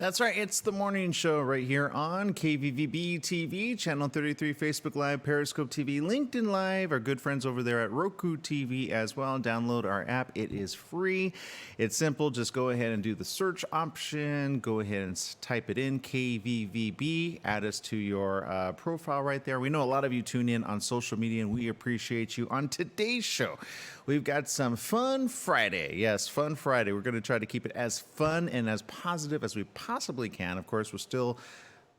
That's right. It's the morning show right here on KVVB TV, Channel 33, Facebook Live, Periscope TV, LinkedIn Live, our good friends over there at Roku TV as well. Download our app. It is free. It's simple. Just go ahead and do the search option. Go ahead and type it in, KVVB. Add us to your profile right there. We know a lot of you tune in on social media, and we appreciate you. On today's show, we've got some Fun Friday. Yes, Fun Friday. We're going to try to keep it as fun and as positive as we possibly can. Of course, we're still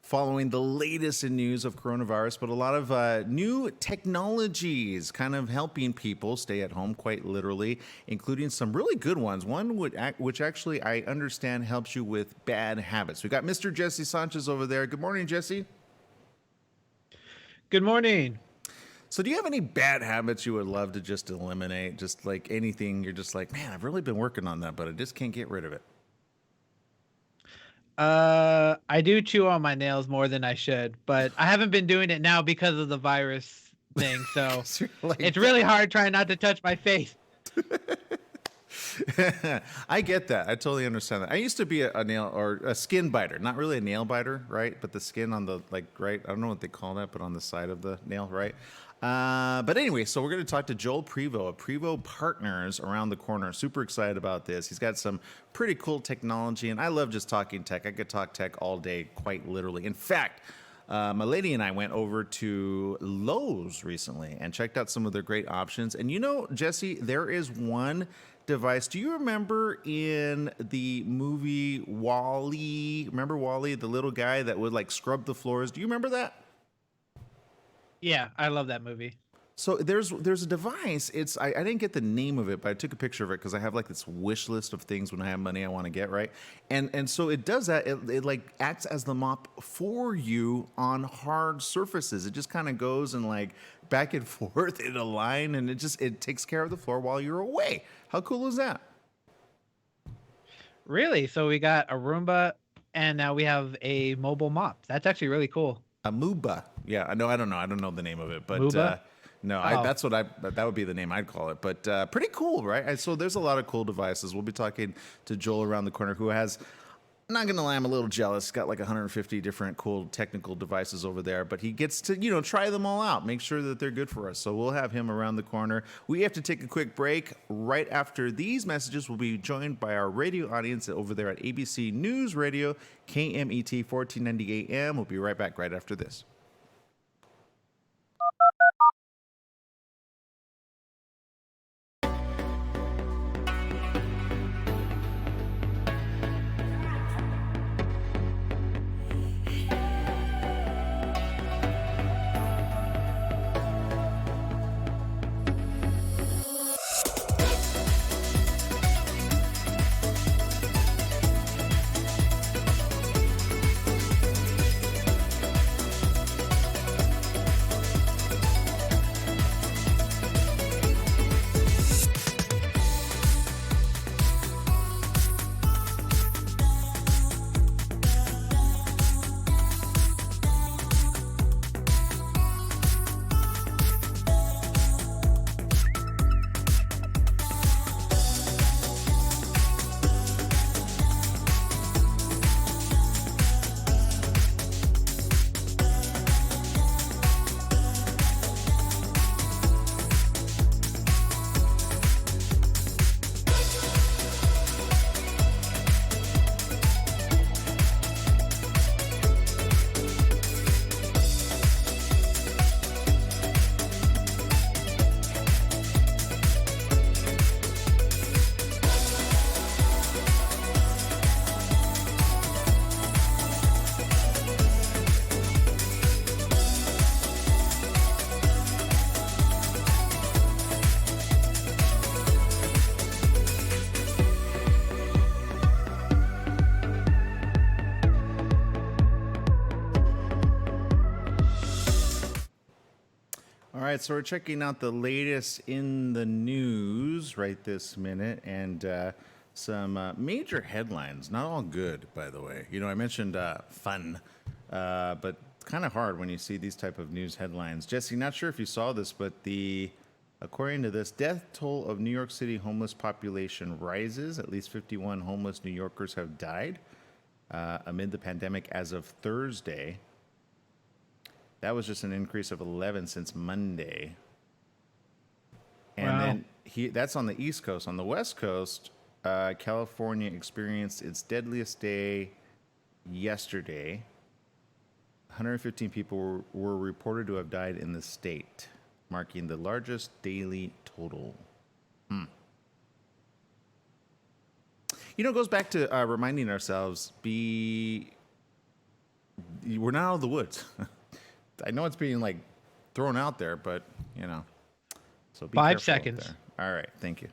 following the latest in news of coronavirus, but a lot of new technologies kind of helping people stay at home, quite literally, including some really good ones. One which actually I understand helps you with bad habits. We got Mr. Jesse Sanchez over there. Good morning, Jesse. Good morning. So do you have any bad habits you would love to just eliminate? Just like anything, you're just like, man, I've really been working on that, but I just can't get rid of it. I do chew on my nails more than I should, but I haven't been doing it now because of the virus thing. So like it's really hard trying not to touch my face. I get that. I totally understand that. I used to be a nail or a skin biter, not really a nail biter, right? But the skin on the, like, right? I don't know what they call that, but on the side of the nail, right? But anyway, so we're going to talk to Joel Prevost of Prevost Partners around the corner. Super excited about this. He's got some pretty cool technology, and I love just talking tech. I could talk tech all day, quite literally. In fact, my lady and I went over to Lowe's recently and checked out some of their great options. And you know, Jesse, there is one device. Do you remember in the movie WALL-E? Remember WALL-E, the little guy that would like scrub the floors? Do you remember that? Yeah, I love that movie. So there's a device. I didn't get the name of it, but I took a picture of it because I have like this wish list of things when I have money I want to get, right? And so it does that. It like acts as the mop for you on hard surfaces. It just kind of goes and like back and forth in a line, and it takes care of the floor while you're away. How cool is that? Really? So we got a Roomba, and now we have a mobile mop. That's actually really cool. A Mooba. Yeah, I know. I don't know the name of it, but Mooba? no, that's what that would be the name I'd call it. But pretty cool, right? So there's a lot of cool devices. We'll be talking to Joel around the corner, who has, I'm not gonna lie, I'm a little jealous. He's got like 150 different cool technical devices over there, but he gets to try them all out, make sure that they're good for us. So we'll have him around the corner. We have to take a quick break. Right after these messages, we'll be joined by our radio audience over there at ABC News Radio, KMET 1490 AM. We'll be right back right after this. All right, so we're checking out the latest in the news right this minute, and some major headlines. Not all good, by the way. I mentioned fun, but it's kind of hard when you see these type of news headlines. Jesse, not sure if you saw this, but according to this, death toll of New York City homeless population rises. At least 51 homeless New Yorkers have died. amid the pandemic as of Thursday. That was just an increase of 11 since Monday. And Wow. then that's on the East Coast. On the West Coast, California experienced its deadliest day yesterday. 115 people were reported to have died in the state, marking the largest daily total. It goes back to reminding ourselves, we're not out of the woods. I know it's being like thrown out there, but so be 5 careful seconds. out there. All right, thank you.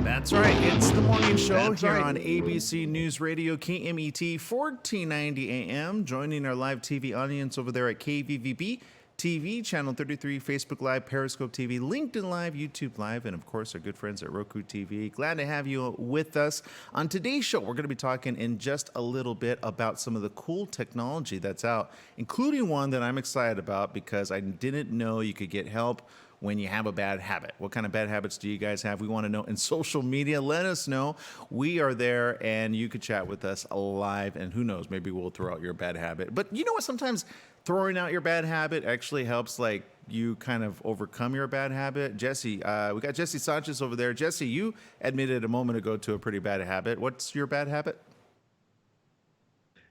That's right. It's the morning show here on ABC News Radio, KMET 1490 AM. Joining our live TV audience over there at KVVB TV, Channel 33, Facebook Live, Periscope TV, LinkedIn Live, YouTube Live, and of course our good friends at Roku TV. Glad to have you with us. On today's show, we're going to be talking in just a little bit about some of the cool technology that's out, including one that I'm excited about because I didn't know you could get help when you have a bad habit. What kind of bad habits do you guys have? We want to know in social media. Let us know. We are there, and you could chat with us live, and who knows, maybe we'll throw out your bad habit. But you know what? Sometimes throwing out your bad habit actually helps, like, you kind of overcome your bad habit. Jesse, we got Jesse Sanchez over there. Jesse, you admitted a moment ago to a pretty bad habit. What's your bad habit?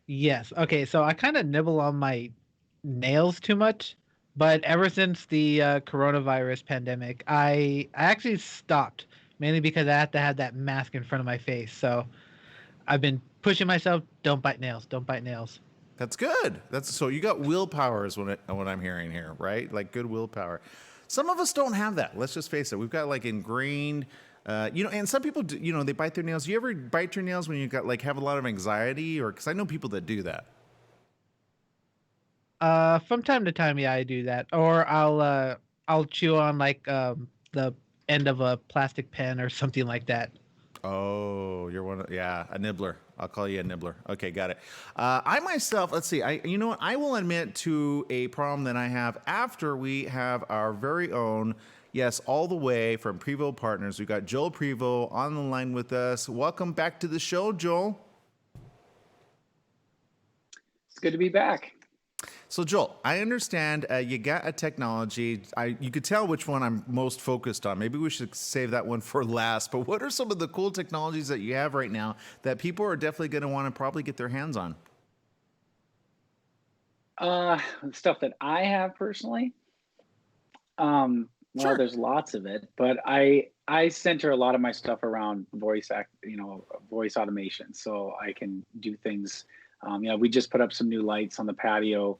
Yes. Okay. So I kind of nibble on my nails too much, but ever since the coronavirus pandemic, I actually stopped mainly because I have to have that mask in front of my face. So I've been pushing myself. Don't bite nails. Don't bite nails. That's good. So you got willpower is what I'm hearing here, right? Like good willpower. Some of us don't have that. Let's just face it. We've got like ingrained, and some people, they bite their nails. You ever bite your nails when you got like have a lot of anxiety, or because I know people that do that. From time to time, yeah, I do that. Or I'll chew on like the end of a plastic pen or something like that. Oh, you're a nibbler. I'll call you a nibbler. Okay, got it. I myself, let's see. You know what? I will admit to a problem that I have after we have our very own, yes, all the way from Prevo Partners. We've got Joel Prevo on the line with us. Welcome back to the show, Joel. It's good to be back. So, Joel, I understand you got a technology. You could tell which one I'm most focused on. Maybe we should save that one for last. But what are some of the cool technologies that you have right now that people are definitely going to want to probably get their hands on? Stuff that I have personally. Well, Sure. there's lots of it, but I center a lot of my stuff around voice automation, so I can do things. We just put up some new lights on the patio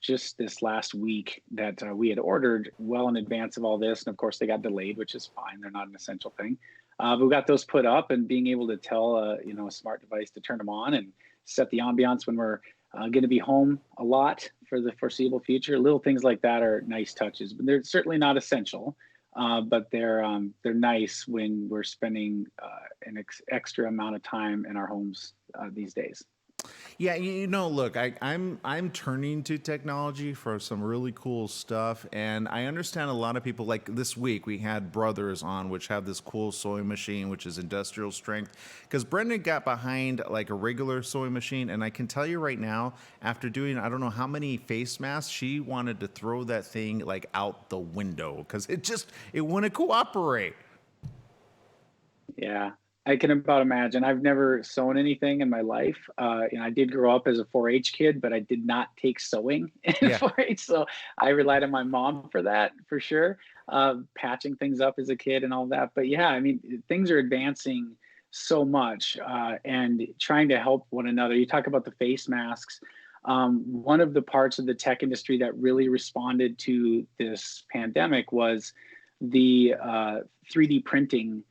just this last week that we had ordered well in advance of all this, and of course they got delayed, which is fine. They're not an essential thing. But we got those put up, and being able to tell a smart device to turn them on and set the ambiance when we're going to be home a lot for the foreseeable future. Little things like that are nice touches, but they're certainly not essential. But they're nice when we're spending an extra amount of time in our homes these days. Yeah, look, I'm turning to technology for some really cool stuff, and I understand a lot of people. Like this week, we had Brothers on, which have this cool sewing machine, which is industrial strength. Because Brendan got behind like a regular sewing machine, and I can tell you right now, after doing I don't know how many face masks, she wanted to throw that thing like out the window because it wouldn't cooperate. Yeah, I can about imagine. I've never sewn anything in my life. I did grow up as a 4-H kid, but I did not take sewing in Yeah. 4-H, so I relied on my mom for that, for sure. Patching things up as a kid and all that. But yeah, I mean, things are advancing so much, and trying to help one another. You talk about the face masks. One of the parts of the tech industry that really responded to this pandemic was the 3D printing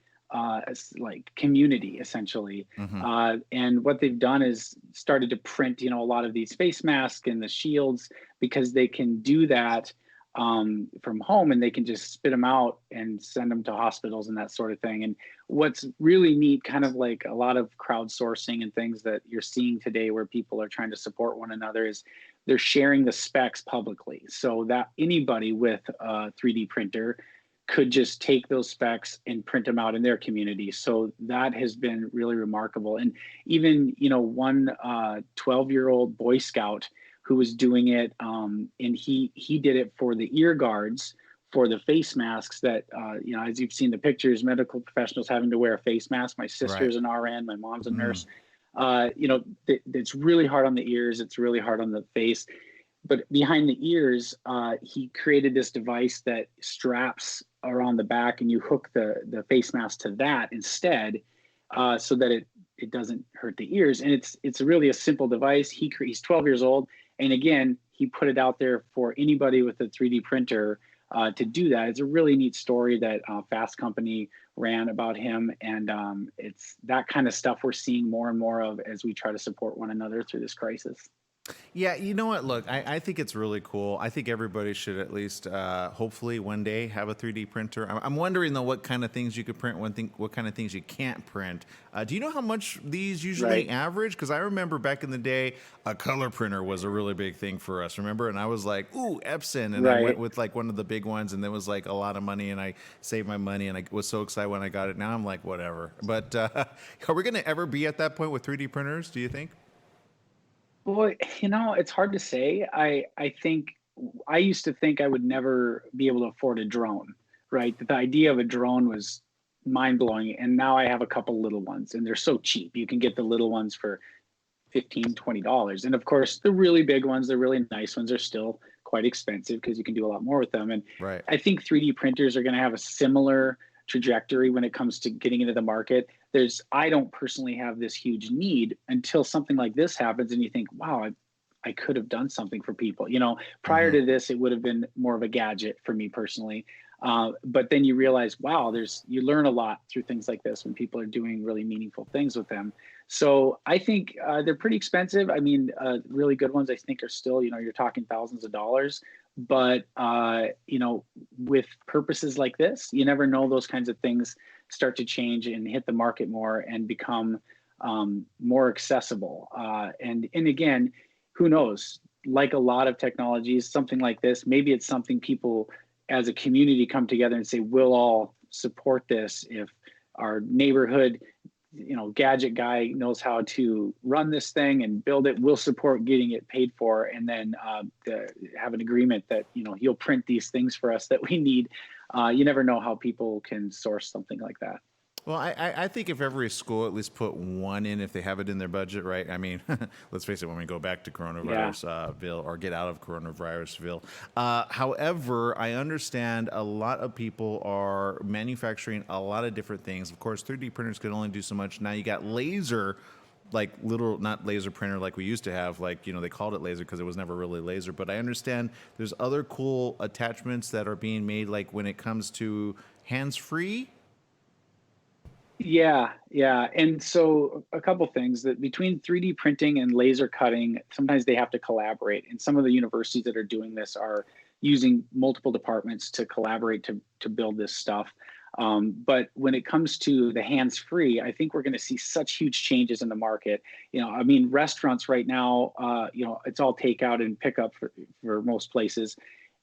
like community, essentially. Mm-hmm. And what they've done is started to print, a lot of these face masks and the shields, because they can do that from home, and they can just spit them out and send them to hospitals and that sort of thing. And what's really neat, kind of like a lot of crowdsourcing and things that you're seeing today where people are trying to support one another, is they're sharing the specs publicly, so that anybody with a 3D printer could just take those specs and print them out in their community. So that has been really remarkable. And even, one 12-year-old Boy Scout who was doing it, and he did it for the ear guards for the face masks that, as you've seen the pictures, medical professionals having to wear a face mask. My sister's an RN, my mom's a nurse. It's really hard on the ears. It's really hard on the face. But behind the ears, he created this device that straps around the back, and you hook the face mask to that instead, so that it doesn't hurt the ears. And it's really a simple device. He's 12 years old, and again, he put it out there for anybody with a 3D printer to do that. It's a really neat story that Fast Company ran about him, and it's that kind of stuff we're seeing more and more of as we try to support one another through this crisis. Yeah, you know what? Look, I think it's really cool. I think everybody should at least, hopefully, one day have a 3D printer. I'm wondering, though, what kind of things you could print, what kind of things you can't print. Do you know how much these usually average? Because I remember back in the day, a color printer was a really big thing for us, remember? And I was like, ooh, Epson. And I went with like one of the big ones, and there was like a lot of money, and I saved my money, and I was so excited when I got it. Now I'm like, whatever. But are we going to ever be at that point with 3D printers, do you think? Boy, it's hard to say. I think I used to think I would never be able to afford a drone, right? The idea of a drone was mind blowing. And now I have a couple little ones, and they're so cheap. You can get the little ones for $15, $20. And of course, the really big ones, the really nice ones, are still quite expensive because you can do a lot more with them. And I think 3D printers are going to have a similar trajectory when it comes to getting into the market. I don't personally have this huge need until something like this happens, and you think, wow, I could have done something for people. Prior to this, it would have been more of a gadget for me personally. But then you realize, wow, you learn a lot through things like this when people are doing really meaningful things with them. So I think they're pretty expensive. I mean, really good ones I think are still, you're talking thousands of dollars. But, with purposes like this, you never know, those kinds of things start to change and hit the market more and become more accessible. And again, who knows, like a lot of technologies, something like this, maybe it's something people as a community come together and say, we'll all support this. If our neighborhood gadget guy knows how to run this thing and build it, we'll support getting it paid for, and then have an agreement that he'll print these things for us that we need. You never know how people can source something like that. Well, I think if every school at least put one in, if they have it in their budget, right? I mean, let's face it, when we go back to coronavirusville or get out of coronavirusville. However, I understand a lot of people are manufacturing a lot of different things. Of course, 3D printers can only do so much. Now you got laser, like not laser printer like we used to have, like, they called it laser because it was never really laser. But I understand there's other cool attachments that are being made, like when it comes to hands-free. Yeah. And so a couple things that between 3D printing and laser cutting, sometimes they have to collaborate. And some of the universities that are doing this are using multiple departments to collaborate to build this stuff. But when it comes to the hands-free, I think we're going to see such huge changes in the market. Restaurants right now, it's all takeout and pickup for most places.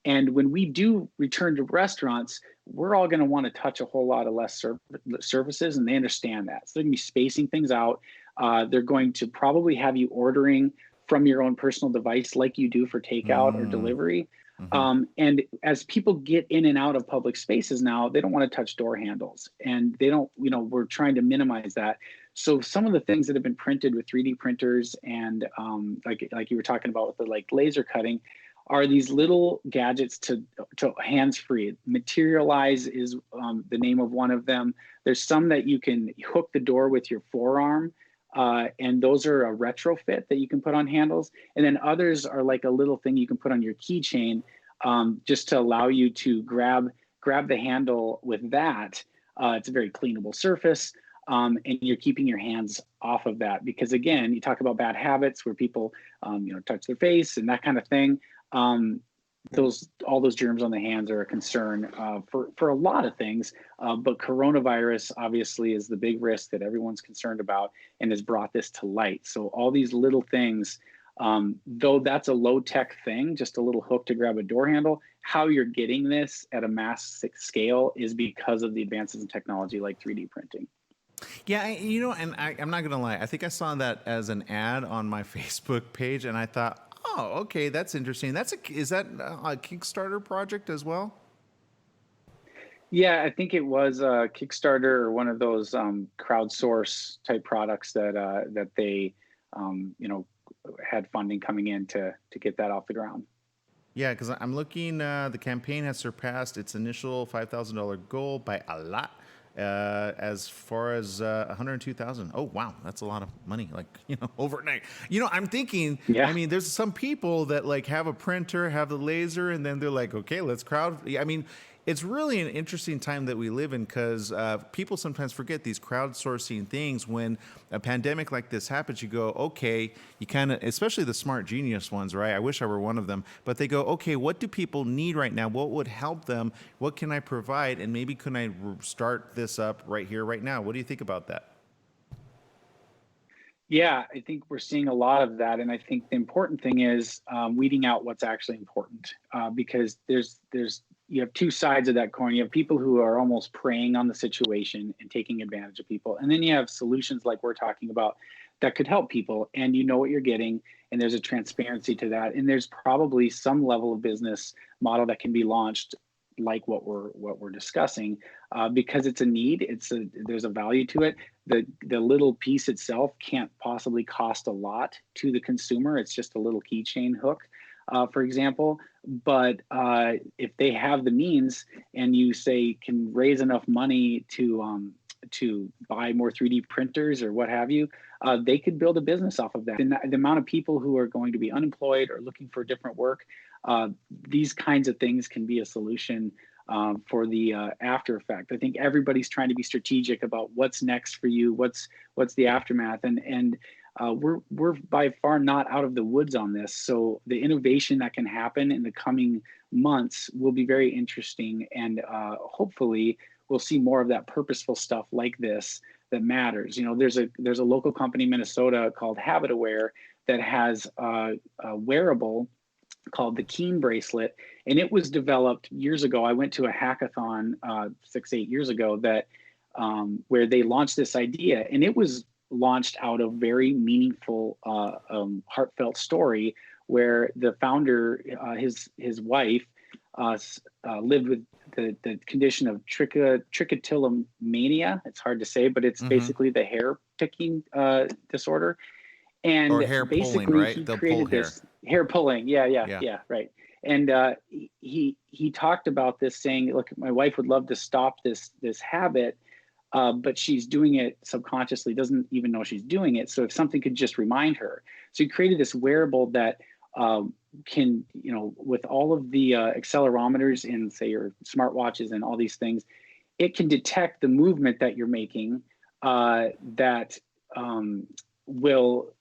And when we do return to restaurants, we're all going to want to touch a whole lot of less surfaces, and they understand that. So they're going to be spacing things out. They're going to probably have you ordering from your own personal device like you do for takeout or delivery. And as people get in and out of public spaces now, they don't want to touch door handles, and they don't, we're trying to minimize that. So some of the things that have been printed with 3D printers and like you were talking about with the laser cutting, are these little gadgets to hands-free. Materialize is the name of one of them. There's some that you can hook the door with your forearm, and those are a retrofit that you can put on handles. And then others are like a little thing you can put on your keychain, just to allow you to grab the handle with that. It's a very cleanable surface. And you're keeping your hands off of that, because again, you talk about bad habits where people, touch their face and that kind of thing. All those germs on the hands are a concern for a lot of things, but coronavirus obviously is the big risk that everyone's concerned about and has brought this to light. So all these little things Though that's a low tech thing, just a little hook to grab a door handle. How you're getting this at a mass scale is because of the advances in technology like 3D printing. Yeah, and I'm not gonna lie. I think I saw that as an ad on my Facebook page, and I thought, oh, okay, that's interesting. Is that a Kickstarter project as well? Yeah, I think it was a Kickstarter or one of those crowdsource type products that they had funding coming in to get that off the ground. Yeah, because I'm looking. The campaign has surpassed its initial $5,000 goal by a lot. As far as 102,000. Oh wow, that's a lot of money. Like overnight. I'm thinking. Yeah. I mean, there's some people that like have a printer, have the laser, and then they're like, okay, let's crowd. I mean, it's really an interesting time that we live in because people sometimes forget these crowdsourcing things. When a pandemic like this happens, you go, okay, you kind of, especially the smart genius ones, right? I wish I were one of them, but they go, okay, what do people need right now? What would help them? What can I provide? And maybe can I start this up right here, right now? What do you think about that? Yeah, I think we're seeing a lot of that, and I think the important thing is weeding out what's actually important, because you have two sides of that coin. You have people who are almost preying on the situation and taking advantage of people, and then you have solutions like we're talking about that could help people, and you know what you're getting, and there's a transparency to that, and there's probably some level of business model that can be launched like what we're discussing, because it's a need. There's a value to it. The little piece itself can't possibly cost a lot to the consumer. It's just a little keychain hook, for example. But if they have the means, and you say can raise enough money to buy more 3D printers or what have you, they could build a business off of that. And the amount of people who are going to be unemployed or looking for different work, these kinds of things can be a solution for the after effect. I think everybody's trying to be strategic about what's next for you, what's the aftermath, and we're by far not out of the woods on this. So the innovation that can happen in the coming months will be very interesting, and hopefully we'll see more of that purposeful stuff like this that matters. There's a local company in Minnesota called Habit Aware that has a wearable called the Keen bracelet, and it was developed years ago. I went to a hackathon 6-8 years ago that where they launched this idea, and it was launched out of very meaningful, heartfelt story where the founder, his wife, lived with the condition of trichotillomania. It's hard to say, but it's basically the hair picking disorder. And or hair basically, pulling, right? he They'll created pull hair. this hair pulling. Yeah, right. And he talked about this, saying, "Look, my wife would love to stop this habit, but she's doing it subconsciously, doesn't even know she's doing it. So if something could just remind her." So he created this wearable that can, with all of the accelerometers in, say, your smartwatches and all these things, it can detect the movement that you're making that will.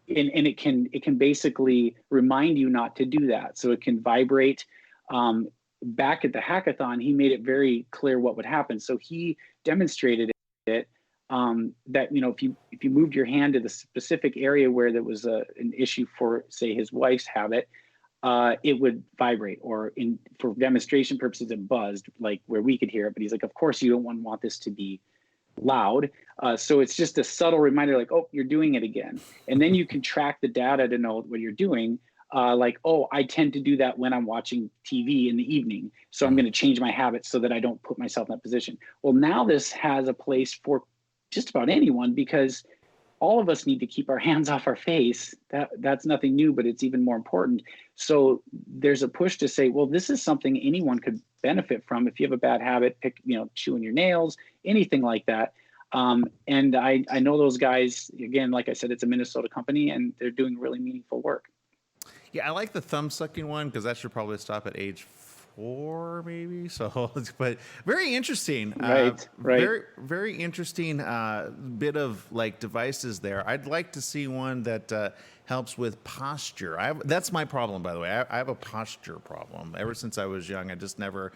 And it can basically remind you not to do that. So it can vibrate. Back at the hackathon, he made it very clear what would happen. So he demonstrated it that if you moved your hand to the specific area where there was an issue for, say, his wife's habit, it would vibrate, or for demonstration purposes, it buzzed, like where we could hear it. But he's like, of course, you don't want this to be loud. So it's just a subtle reminder, like, oh, you're doing it again. And then you can track the data to know what you're doing. Like, oh, I tend to do that when I'm watching TV in the evening. So I'm going to change my habits so that I don't put myself in that position. Well, now this has a place for just about anyone, because all of us need to keep our hands off our face. That's nothing new, but it's even more important. So there's a push to say, well, this is something anyone could benefit from. If you have a bad habit, chewing your nails, anything like that. And I know those guys, again, like I said, it's a Minnesota company, and they're doing really meaningful work. Yeah, I like the thumb sucking one because that should probably stop at age 4, maybe. So, but very interesting. Right. Very, very interesting bit of like devices there. I'd like to see one that helps with posture. That's my problem, by the way. I have a posture problem. Ever since I was young, I just never.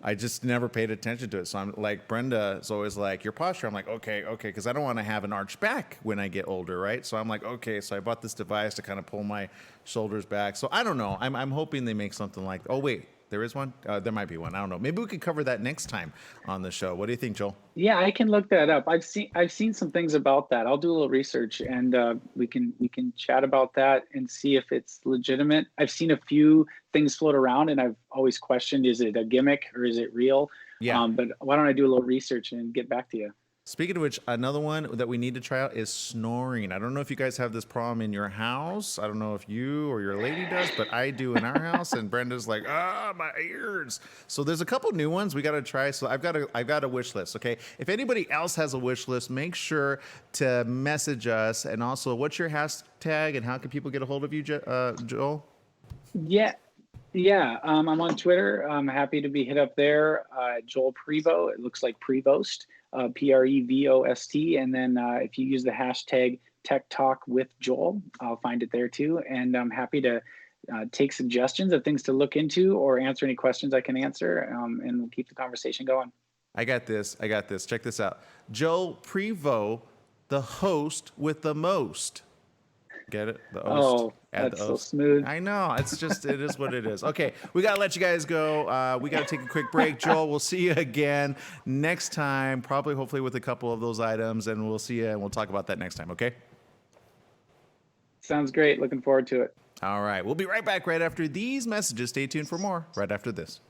I just never paid attention to it. So I'm like, Brenda is always like, your posture. I'm like, okay, because I don't want to have an arched back when I get older, right? So I'm like, okay. So I bought this device to kind of pull my shoulders back. So I don't know. I'm hoping they make something like, oh wait, there is one? There might be one. I don't know. Maybe we could cover that next time on the show. What do you think, Joel? Yeah, I can look that up. I've seen some things about that. I'll do a little research, and we can chat about that and see if it's legitimate. I've seen a few things float around, and I've always questioned: is it a gimmick or is it real? Yeah. But why don't I do a little research and get back to you? Speaking of which, another one that we need to try out is snoring. I don't know if you guys have this problem in your house. I don't know if you or your lady does, but I do in our house. And Brenda's like, my ears. So there's a couple new ones we got to try. So I've got a wish list. Okay, if anybody else has a wish list, make sure to message us. And also, what's your hashtag and how can people get a hold of you, Joel? Yeah. I'm on Twitter. I'm happy to be hit up there. Joel Prevost. It looks like Prevost. Prevost, and then if you use the hashtag Tech Talk with Joel, I'll find it there too. And I'm happy to take suggestions of things to look into or answer any questions I can answer, and we'll keep the conversation going. I got this. Check this out. Joel Prevost, the host with the most. Get it? The host. Oh, that's so smooth. I know. It is what it is. Okay, we got to let you guys go. We got to take a quick break. Joel, we'll see you again next time, probably hopefully with a couple of those items, and we'll see you and we'll talk about that next time, okay? Sounds great. Looking forward to it. All right. We'll be right back right after these messages. Stay tuned for more right after this.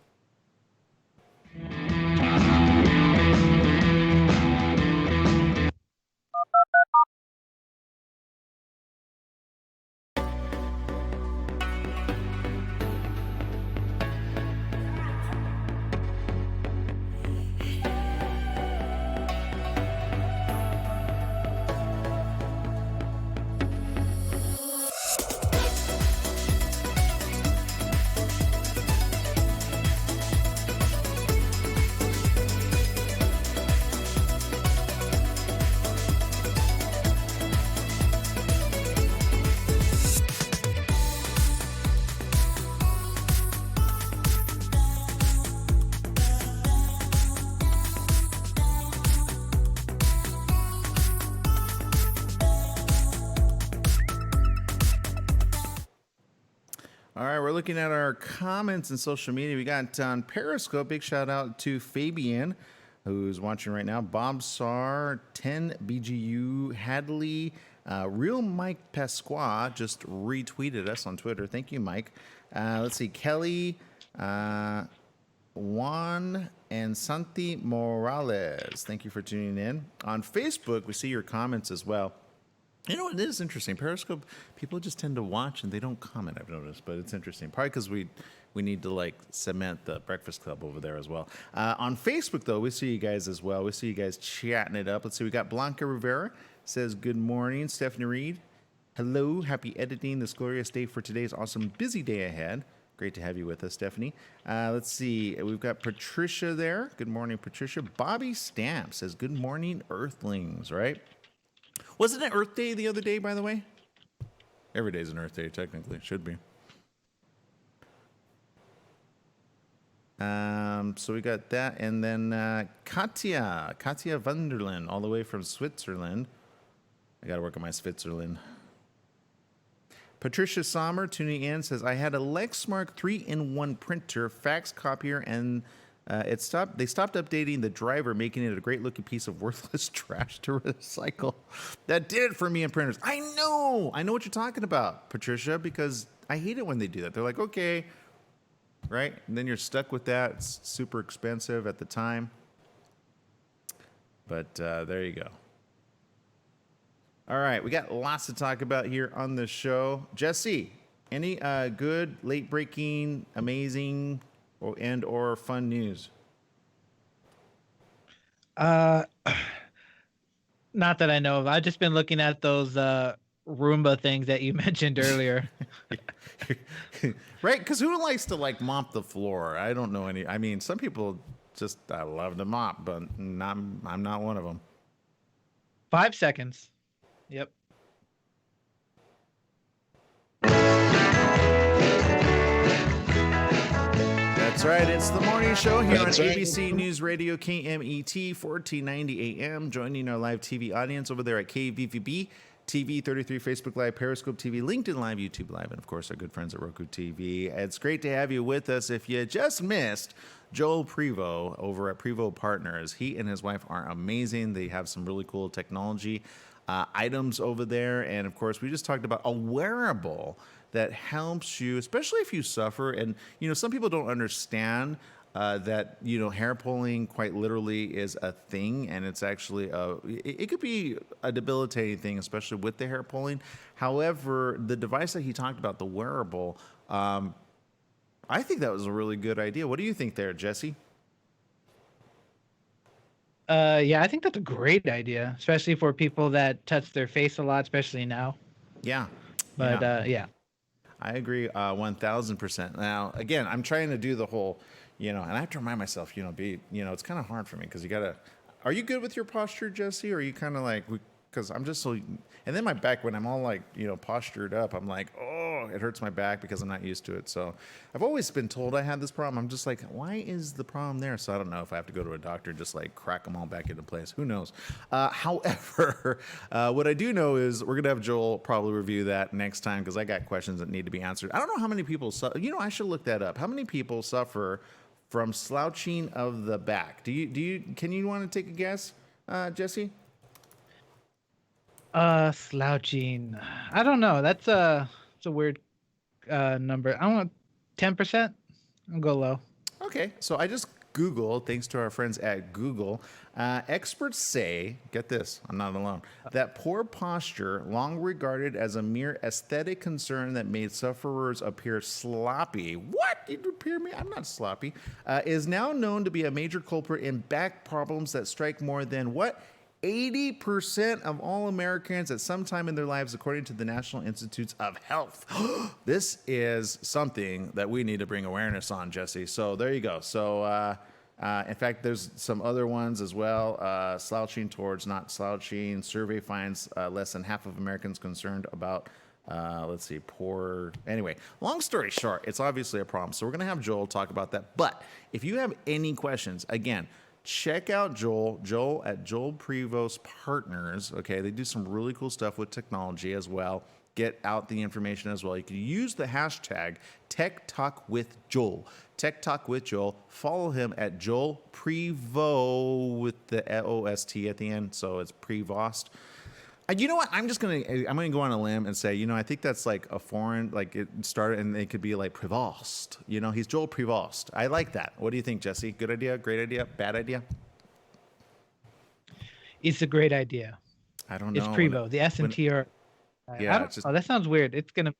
All right, we're looking at our comments and social media. We got on Periscope, big shout out to Fabian, who's watching right now. Bob Sar, 10 BGU, Hadley, Real Mike Pasqua just retweeted us on Twitter. Thank you, Mike. Let's see, Kelly, Juan, and Santi Morales. Thank you for tuning in. On Facebook, we see your comments as well. You know, it is interesting. Periscope, people just tend to watch and they don't comment, I've noticed, but it's interesting. Probably because we need to like cement the Breakfast Club over there as well. On Facebook, though, we see you guys as well. We see you guys chatting it up. Let's see, we got Blanca Rivera says, good morning. Stephanie Reed, hello. Happy editing this glorious day for today's awesome busy day ahead. Great to have you with us, Stephanie. Let's see. We've got Patricia there. Good morning, Patricia. Bobby Stamp says, good morning, Earthlings, right? Wasn't it Earth Day the other day, by the way? Every day's an Earth Day, technically. Should be. So we got that. And then Katya Vanderland, all the way from Switzerland. I got to work on my Switzerland. Patricia Sommer, tuning in, says, I had a Lexmark 3-in-1 printer, fax copier, and they stopped updating the driver, making it a great-looking piece of worthless trash to recycle. That did it for me in printers. I know what you're talking about, Patricia, because I hate it when they do that. They're like, okay, right? And then you're stuck with that. It's super expensive at the time. But there you go. All right, we got lots to talk about here on the show. Jesse, any good, late-breaking, amazing, or fun news? Not that I know of. I've just been looking at those Roomba things that you mentioned earlier. Right? Because who likes to like mop the floor? I don't know any. I mean, some people just love to mop, but I'm not one of them. 5 seconds. Yep. That's That's right. It's the morning show here That's on right. ABC News Radio KMET 1490 AM. Joining our live TV audience over there at KVVB TV 33, Facebook Live, Periscope TV, LinkedIn Live, YouTube Live, and of course our good friends at Roku TV. It's great to have you with us. If you just missed Joel Prevost over at Prevost Partners, he and his wife are amazing. They have some really cool technology items over there, and of course we just talked about a wearable that helps you, especially if you suffer. And, you know, some people don't understand that, you know, hair pulling quite literally is a thing. And it's actually, it could be a debilitating thing, especially with the hair pulling. However, the device that he talked about, the wearable, I think that was a really good idea. What do you think there, Jesse? Yeah, I think that's a great idea, especially for people that touch their face a lot, especially now. Yeah. But yeah. I agree 1,000%. Now, again, I'm trying to do the whole, you know, and I have to remind myself, it's kind of hard for me because you got to, are you good with your posture, Jesse? Or are you kind of like, because I'm just so, and then my back, when I'm all like, postured up, I'm like, oh, it hurts my back because I'm not used to it. So I've always been told I had this problem. I'm just like, why is the problem there? So I don't know if I have to go to a doctor and just like crack them all back into place. Who knows? However, what I do know is we're going to have Joel probably review that next time because I got questions that need to be answered. I don't know how many people, I should look that up. How many people suffer from slouching of the back? Can you want to take a guess, Jesse? Slouching. I don't know. It's a weird number. I want 10%. I'll go low. Okay, so I just Googled, thanks to our friends at Google. Experts say, get this, I'm not alone, that poor posture, long regarded as a mere aesthetic concern that made sufferers appear sloppy. What? You appear me? I'm not sloppy. Is now known to be a major culprit in back problems that strike more than what? 80% of all Americans at some time in their lives, according to the National Institutes of Health. This is something that we need to bring awareness on, Jesse. So there you go. So, in fact, there's some other ones as well. Slouching towards not slouching. Survey finds less than half of Americans concerned about, poor. Anyway, long story short, it's obviously a problem. So we're going to have Joel talk about that. But if you have any questions, again, check out Joel at Joel Prevost Partners. Okay, they do some really cool stuff with technology as well. Get out the information as well. You can use the hashtag Tech Talk with Joel. Tech Talk with Joel. Follow him at Joel Prevost with the OST at the end, so it's Prevost. You know what? I'm gonna go on a limb and say, I think that's like a foreign, like it started and it could be like Prevost. He's Joel Prevost. I like that. What do you think, Jesse? Good idea? Great idea? Bad idea? It's a great idea. I don't know. It's Prevost. The S and T are. Yeah. That sounds weird. It's gonna.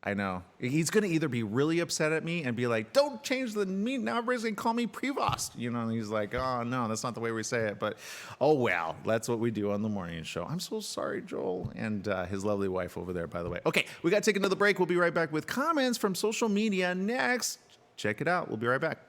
I know. He's going to either be really upset at me and be like, don't change the meat. Now everybody's going to call me Prevost. And he's like, oh, no, that's not the way we say it. But, oh, well, that's what we do on the morning show. I'm so sorry, Joel. And his lovely wife over there, by the way. Okay, we got to take another break. We'll be right back with comments from social media next. Check it out. We'll be right back.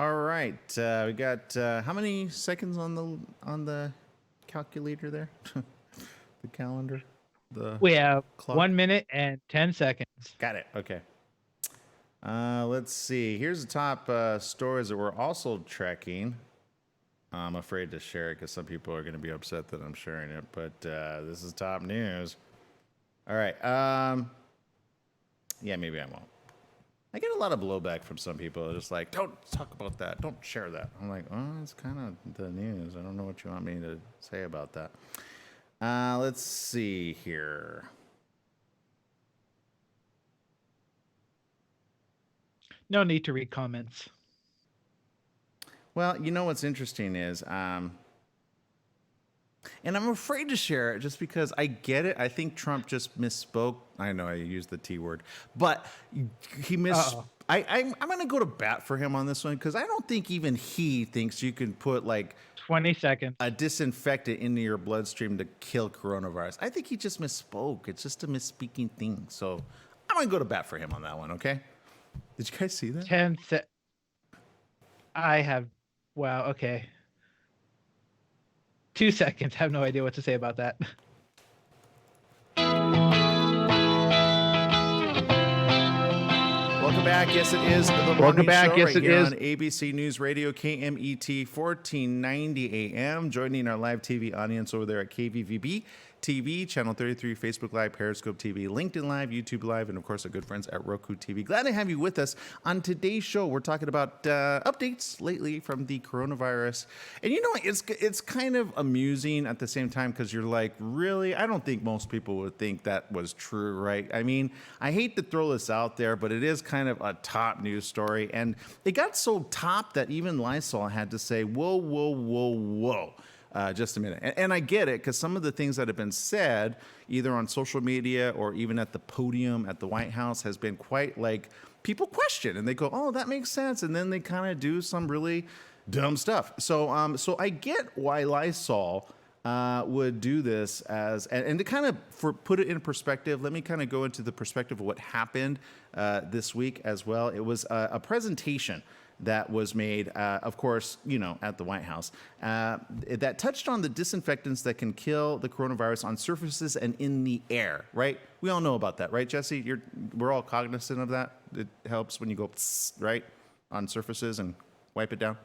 All right, we got how many seconds on the calculator there? The calendar, the We have clock. 1 minute and 10 seconds. Got it. Okay. Let's see. Here's the top stories that we're also tracking. I'm afraid to share it because some people are going to be upset that I'm sharing it, but this is top news. All right. Yeah, maybe I won't. I get a lot of blowback from some people. They're just like, don't talk about that. Don't share that. I'm like, oh, it's kind of the news. I don't know what you want me to say about that. Let's see here. No need to read comments. Well, you know what's interesting is, and I'm afraid to share it just because I get it. I think Trump just misspoke. I know I used the T word, but he I'm going to go to bat for him on this one because I don't think even he thinks you can put like 20 seconds. a disinfectant into your bloodstream to kill coronavirus. I think he just misspoke. It's just a misspeaking thing. So I'm going to go to bat for him on that one, okay? Did you guys see that? 10 sec. I have. Wow. Okay. 2 seconds. I have no idea what to say about that. Welcome back. Yes, it is the Welcome Morning back. Show Yes, right it here is. on ABC News Radio, KMET 1490 AM. Joining our live TV audience over there at KVVB TV, Channel 33, Facebook Live, Periscope TV, LinkedIn Live, YouTube Live, and of course our good friends at Roku TV. Glad to have you with us on today's show. We're talking about updates lately from the coronavirus. And you know, it's kind of amusing at the same time because you're like, really? I don't think most people would think that was true, right? I mean, I hate to throw this out there, but it is kind of a top news story. And it got so top that even Lysol had to say, whoa, whoa, whoa, whoa. Just a minute. And I get it because some of the things that have been said, either on social media or even at the podium at the White House, has been quite like people question and they go, oh, that makes sense. And then they kind of do some really dumb stuff. So I get why Lysol would do this and to kind of put it in perspective, let me kind of go into the perspective of what happened this week as well. It was a presentation that was made, of course, you know, at the White House, that touched on the disinfectants that can kill the coronavirus on surfaces and in the air, right? We all know about that, right, Jesse? We're all cognizant of that. It helps when you go, psst, right, on surfaces and wipe it down.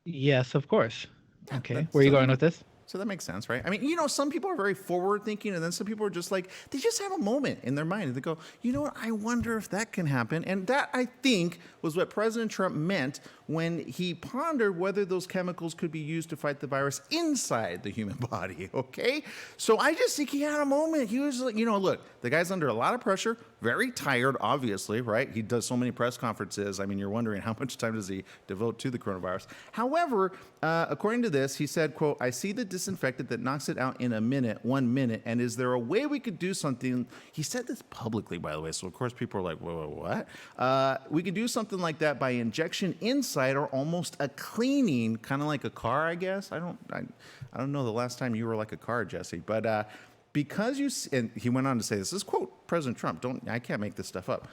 Yes, of course. Okay. that's- Where are you so- going with this? So that makes sense, right? I mean, you know, some people are very forward thinking, and then some people are just like, they just have a moment in their mind. And they go, you know what? I wonder if that can happen. And that, I think, was what President Trump meant when he pondered whether those chemicals could be used to fight the virus inside the human body, okay? So I just think he had a moment. He was like, you know, look, the guy's under a lot of pressure, very tired, obviously, right? He does so many press conferences. I mean, you're wondering how much time does he devote to the coronavirus? However, according to this, he said, quote, I see the disinfectant that knocks it out in 1 minute. And is there a way we could do something? He said this publicly, by the way. So, of course, people are like, whoa, what? We could do something like that by injection inside or almost a cleaning, kind of like a car, I guess. I don't know the last time you were like a car, Jesse. But because you, and he went on to say, this is quote, President Trump, I can't make this stuff up.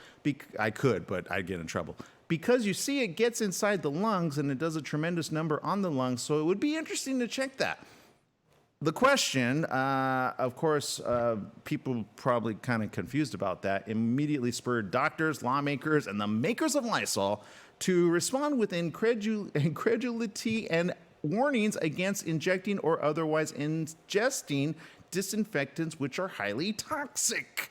I could, but I'd get in trouble. Because you see, it gets inside the lungs and it does a tremendous number on the lungs. So it would be interesting to check that. The question, of course, people probably kind of confused about that, immediately spurred doctors, lawmakers, and the makers of Lysol to respond with incredulity and warnings against injecting or otherwise ingesting disinfectants, which are highly toxic.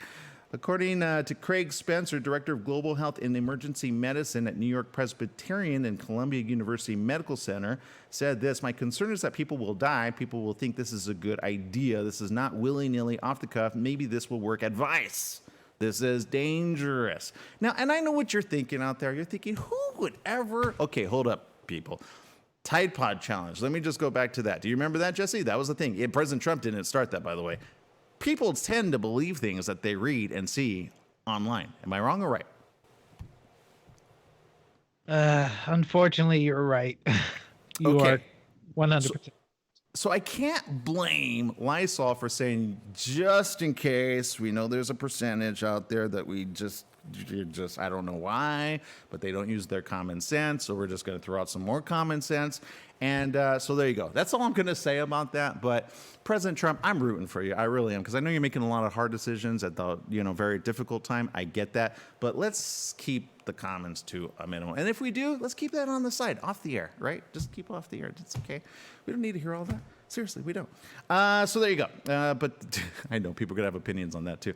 According to Craig Spencer, Director of Global Health and Emergency Medicine at New York Presbyterian and Columbia University Medical Center, said this, my concern is that people will die. People will think this is a good idea. This is not willy-nilly off the cuff. Maybe this will work. Advice. This is dangerous. Now, and I know what you're thinking out there. You're thinking, who would ever... Okay, hold up, people. Tide Pod Challenge. Let me just go back to that. Do you remember that, Jesse? That was the thing. President Trump didn't start that, by the way. People tend to believe things that they read and see online. Am I wrong or right? Unfortunately, you're right. You Okay. are 100%. So I can't blame Lysol for saying, just in case, we know there's a percentage out there that we just I don't know why, but they don't use their common sense. So we're just going to throw out some more common sense. And so there you go. That's all I'm going to say about that. But President Trump, I'm rooting for you. I really am, because I know you're making a lot of hard decisions at the very difficult time. I get that. But let's keep the comments to a minimum. And if we do, let's keep that on the side, off the air, right? Just keep off the air. It's okay. We don't need to hear all that. Seriously, we don't. So there you go. But I know people are going to have opinions on that too.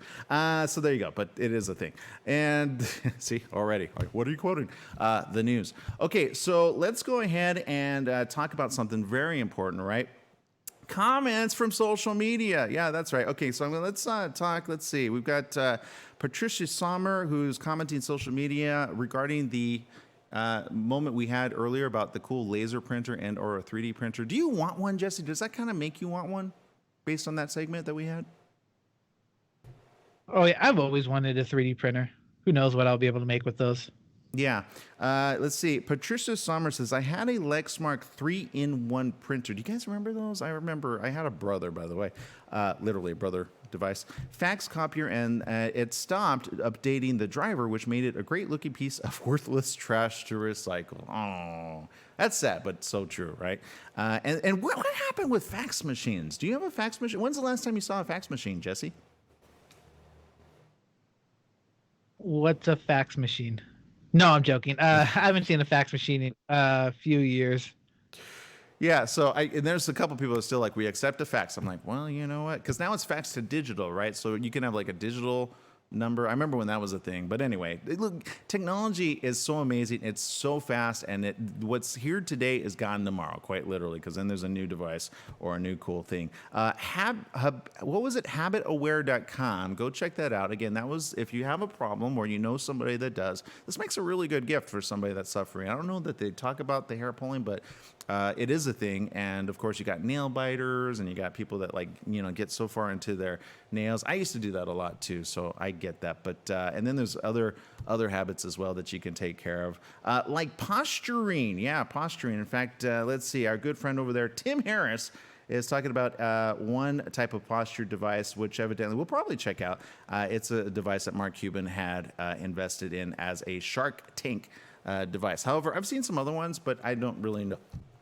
So there you go. But it is a thing. And see, already, like, what are you quoting? The news. Okay, so let's go ahead and talk about something very important, right? Comments from social media. Yeah, that's right. Okay, so let's talk. Let's see. We've got Patricia Sommer, who's commenting social media regarding the moment we had earlier about the cool laser printer and or a 3D printer. Do you want one, Jesse? Does that kind of make you want one based on that segment that we had? Oh, yeah, I've always wanted a 3D printer. Who knows what I'll be able to make with those? Yeah. Let's see. Patricia Sommer says, I had a Lexmark 3-in-1 printer. Do you guys remember those? I remember. I had a brother, by the way. Literally a brother device. Fax copier, and it stopped updating the driver, which made it a great-looking piece of worthless trash to recycle. Oh, that's sad, but so true, right? And what happened with fax machines? Do you have a fax machine? When's the last time you saw a fax machine, Jesse? What's a fax machine? No, I'm joking. I haven't seen a fax machine in a few years. Yeah, so and there's a couple people that are still like, we accept a fax. I'm like, well, you know what? Because now it's fax to digital, right? So you can have like a digital number. I remember when that was a thing. But anyway, look, technology is so amazing. It's so fast. And what's here today is gone tomorrow, quite literally, because then there's a new device or a new cool thing. What was it? Habitaware.com. Go check that out. Again, that was if you have a problem or you know somebody that does. This makes a really good gift for somebody that's suffering. I don't know that they talk about the hair pulling, but it is a thing. And of course, you got nail biters and you got people that get so far into their nails. I used to do that a lot too, so I get that. But and then there's other habits as well that you can take care of, like posturing. Yeah, posturing. In fact, let's see. Our good friend over there, Tim Harris, is talking about one type of posture device, which evidently we'll probably check out. It's a device that Mark Cuban had invested in as a Shark Tank device. However, I've seen some other ones, but I don't really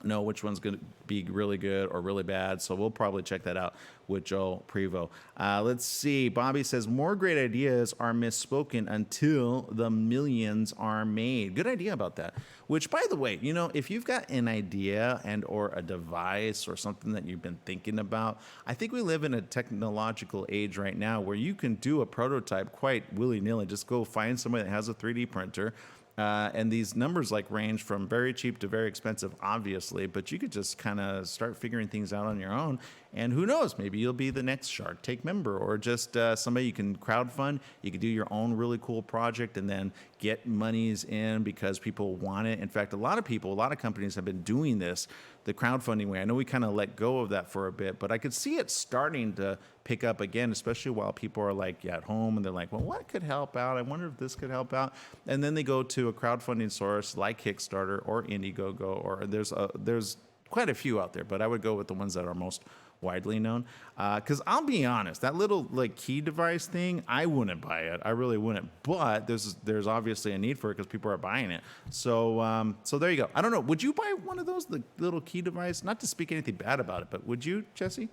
know which one's going to be really good or really bad. So we'll probably check that out with Joe Prevo. Let's see. Bobby says, more great ideas are misspoken until the millions are made. Good idea about that. Which, by the way, if you've got an idea and or a device or something that you've been thinking about, I think we live in a technological age right now where you can do a prototype quite willy-nilly. Just go find somebody that has a 3D printer. And these numbers range from very cheap to very expensive, obviously, but you could just kind of start figuring things out on your own. And who knows, maybe you'll be the next Shark Tank member or just somebody you can crowdfund. You could do your own really cool project and then get monies in because people want it. In fact, a lot of companies have been doing this the crowdfunding way. I know we kind of let go of that for a bit, but I could see it starting to pick up again, especially while people are at home and they're like, well, what could help out? I wonder if this could help out. And then they go to a crowdfunding source like Kickstarter or Indiegogo, or there's quite a few out there, but I would go with the ones that are most widely known. Because I'll be honest, that little key device thing, I wouldn't buy it. I really wouldn't. But there's obviously a need for it because people are buying it. So so there you go. I don't know. Would you buy one of those, the little key device? Not to speak anything bad about it, but would you, Jesse?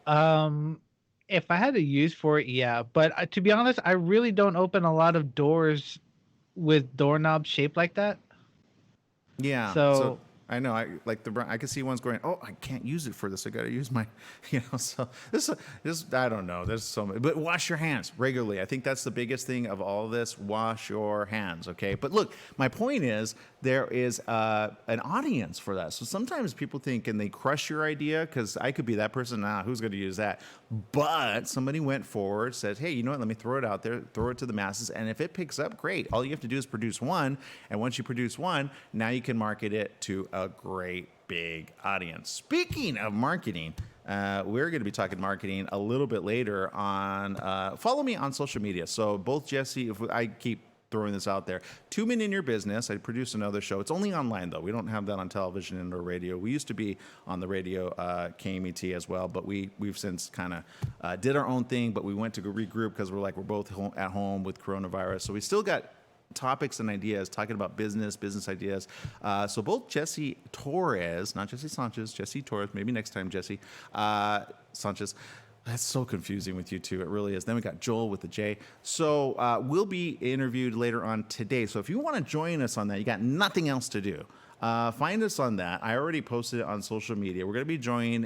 If I had a use for it, yeah. But to be honest, I really don't open a lot of doors with doorknobs shaped like that. Yeah. So I know, I can see one's going, oh, I can't use it for this. I got to use my, so this, I don't know. There's so many, but wash your hands regularly. I think that's the biggest thing of all of this. Wash your hands. Okay. But look, my point is there is an audience for that. So sometimes people think, and they crush your idea because I could be that person. Who's going to use that? But somebody went forward, said, hey, you know what? Let me throw it out there, throw it to the masses. And if it picks up, great. All you have to do is produce one. And once you produce one, now you can market it to a great big audience. Speaking of marketing, we're going to be talking marketing a little bit later on. Follow me on social media. So both Jesse, if I keep throwing this out there. 2 Men in Your Business. I produce another show. It's only online, though. We don't have that on television and or radio. We used to be on the radio, KMET as well, but we've since kind of did our own thing, but we went to regroup because we're both at home with coronavirus. So we still got topics and ideas, talking about business ideas. So both Jesse Torres, not Jesse Sanchez, Jesse Torres, maybe next time, Jesse Sanchez. That's so confusing with you two. It really is. Then we got Joel with the J. So we'll be interviewed later on today. So if you want to join us on that, you got nothing else to do. Find us on that. I already posted it on social media. We're going to be joining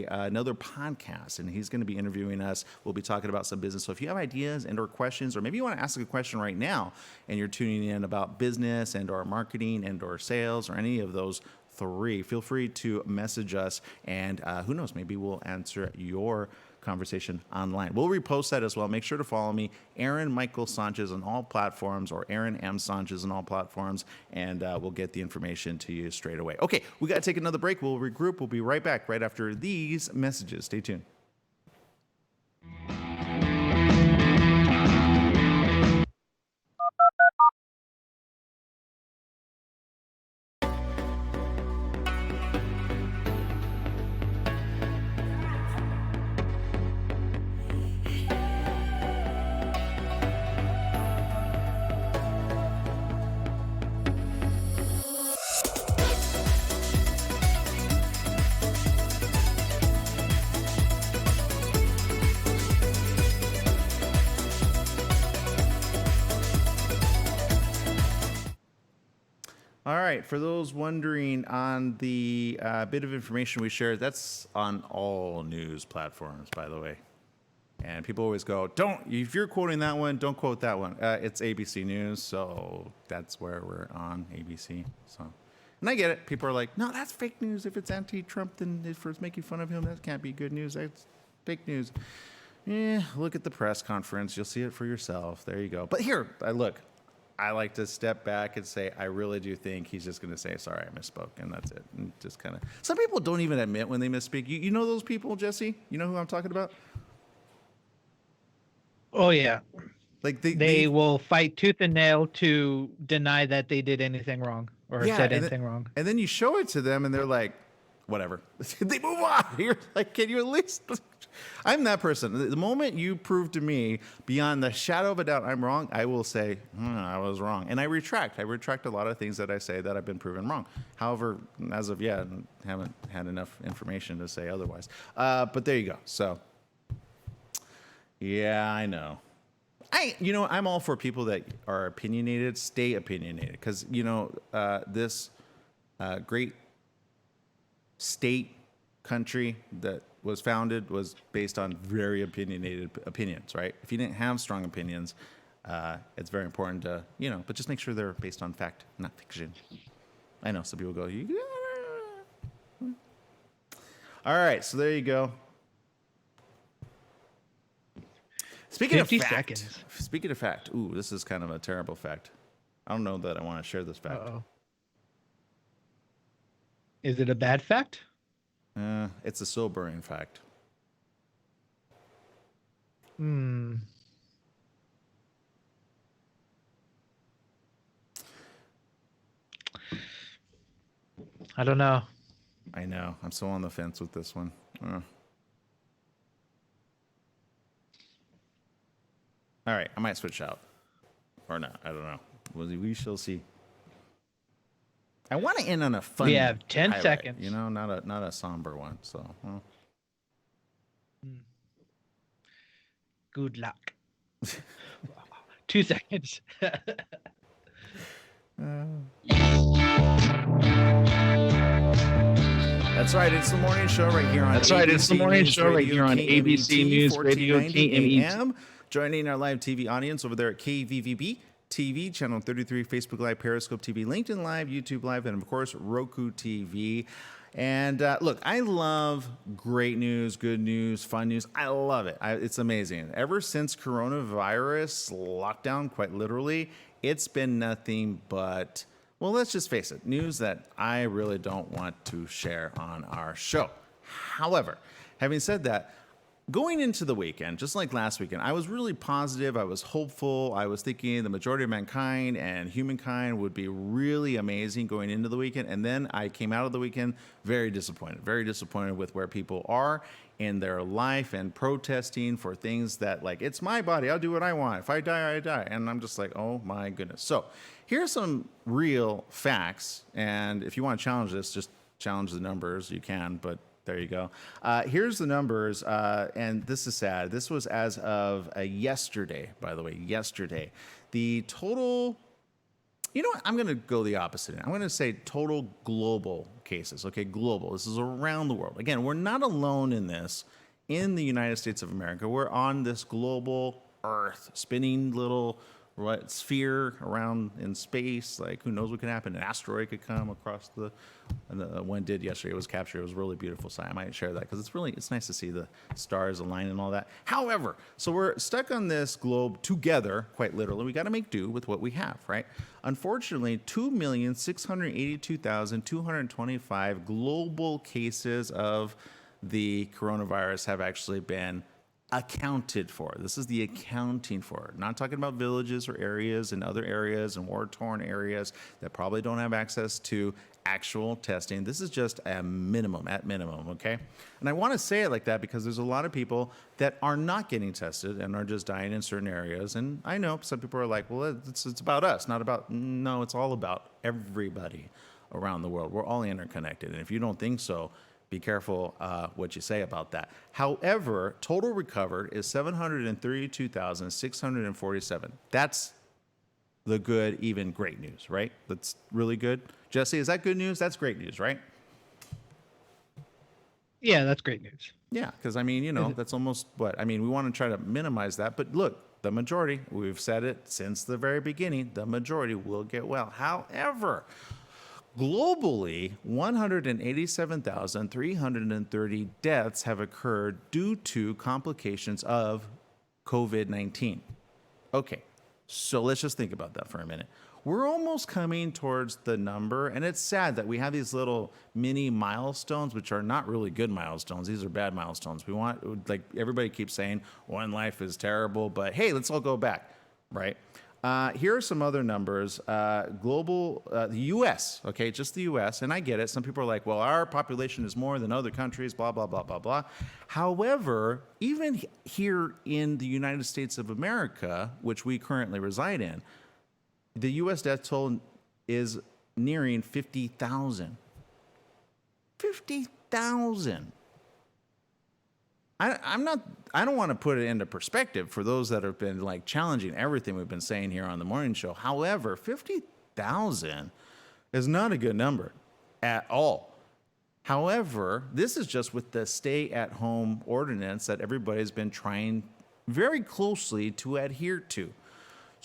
another podcast, and he's going to be interviewing us. We'll be talking about some business. So if you have ideas and or questions, or maybe you want to ask a question right now, and you're tuning in about business and or marketing and or sales or any of those three, feel free to message us, and who knows, maybe we'll answer your conversation online. We'll repost that as well. Make sure to follow me, Aaron Michael Sanchez, on all platforms, or Aaron M. Sanchez on all platforms, and we'll get the information to you straight away. Okay, we got to take another break. We'll regroup. We'll be right back right after these messages. Stay tuned. All right, for those wondering, on the bit of information we shared, that's on all news platforms, by the way. And people always go, if you're quoting that one, don't quote that one. It's ABC News, so that's where we're on, ABC. So, and I get it. People are like, no, that's fake news. If it's anti-Trump, then if it's making fun of him, that can't be good news. That's fake news. Yeah, look at the press conference. You'll see it for yourself. There you go. But here, I like to step back and say, I really do think he's just going to say, sorry, I misspoke, and that's it. And just kind of, some people don't even admit when they misspeak. You know those people, Jesse? You know who I'm talking about? Oh, yeah. Like they will fight tooth and nail to deny that they did anything wrong or said anything wrong. And then you show it to them, and they're like, whatever. They move on. You're like, can you at least... I'm that person. The moment you prove to me beyond the shadow of a doubt I'm wrong, I will say, I was wrong. And I retract. I retract a lot of things that I say that I've been proven wrong. However, as of yet, haven't had enough information to say otherwise. But there you go. So, yeah, I know. I'm all for people that are opinionated, stay opinionated. Because, this great state, country that was founded was based on very opinionated opinions, right? If you didn't have strong opinions, it's very important to, but just make sure they're based on fact, not fiction. I know some people go, all right, so there you go. Speaking of fact, ooh, this is kind of a terrible fact. I don't know that I want to share this fact. Uh-oh. Is it a bad fact? It's a sobering fact. I don't know. I know. I'm so on the fence with this one. All right. I might switch out. Or not. I don't know. We shall see. I want to end on a fun. We have 10 highlight, seconds. Not a somber one. So. Good luck. 2 seconds. That's right. It's the morning show right here on. ABC News Radio, KMET. Joining our live TV audience over there at KVVB TV, Channel 33, Facebook Live, Periscope TV, LinkedIn Live, YouTube Live, and of course, Roku TV. And look, I love great news, good news, fun news. I love it. It's amazing. Ever since coronavirus lockdown, quite literally, it's been nothing but, well, let's just face it, news that I really don't want to share on our show. However, having said that, going into the weekend, just like last weekend, I was really positive. I was hopeful. I was thinking the majority of mankind and humankind would be really amazing going into the weekend. And then I came out of the weekend very disappointed with where people are in their life and protesting for things that, like, it's my body. I'll do what I want. If I die, I die. And I'm just like, oh my goodness. So here's some real facts. And if you want to challenge this, just challenge the numbers. You can, but there you go. Here's the numbers, and this is sad. This was as of yesterday, by the way, yesterday. The total, you know what? I'm going to go the opposite. I'm going to say total global cases. Okay, global. This is around the world. Again, we're not alone in this in the United States of America. We're on this global Earth, spinning little sphere around in space. Like, who knows what could happen? An asteroid could come across and the one did yesterday. It was captured. It was a really beautiful sight. I might share that because it's nice to see the stars align and all that. However, so we're stuck on this globe together, quite literally. We got to make do with what we have, right? Unfortunately, 2,682,225 global cases of the coronavirus have actually been accounted for. This is the accounting for it. Not talking about villages or areas and other areas and war-torn areas that probably don't have access to actual testing. This is just at minimum, okay? And I want to say it like that because there's a lot of people that are not getting tested and are just dying in certain areas. And I know some people are like, well, it's about us, not about, no, it's all about everybody around the world. We're all interconnected. And if you don't think so, be careful what you say about that. However, total recovered is 732,647. That's the good, even great news, right? That's really good. Jesse, is that good news? That's great news, right? Yeah, that's great news. Yeah, because I mean, that's almost what I mean. We want to try to minimize that, but look, the majority, we've said it since the very beginning, the majority will get well. However, globally, 187,330 deaths have occurred due to complications of COVID-19. Okay, so let's just think about that for a minute. We're almost coming towards the number, and it's sad that we have these little mini milestones, which are not really good milestones. These are bad milestones. We want, like everybody keeps saying, one life is terrible, but hey, let's all go back, right? Here are some other numbers. Global, the U.S., okay, just the U.S., and I get it. Some people are like, well, our population is more than other countries, blah, blah, blah, blah, blah. However, even here in the United States of America, which we currently reside in, the U.S. death toll is nearing 50,000. 50,000. I don't want to put it into perspective for those that have been like challenging everything we've been saying here on the morning show. However, 50,000 is not a good number at all. However, this is just with the stay-at-home ordinance that everybody's been trying very closely to adhere to.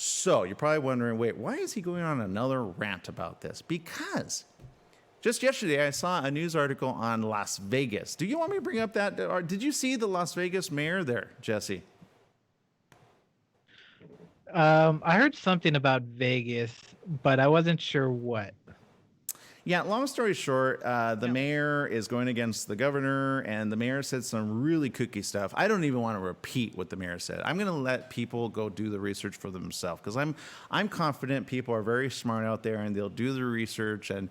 So you're probably wondering, wait, why is he going on another rant about this? Because just yesterday, I saw a news article on Las Vegas. Do you want me to bring up that? Or did you see the Las Vegas mayor there, Jesse? I heard something about Vegas, but I wasn't sure what. Yeah, long story short, the mayor is going against the governor, and the mayor said some really kooky stuff. I don't even want to repeat what the mayor said. I'm going to let people go do the research for themselves because I'm confident people are very smart out there, and they'll do the research. And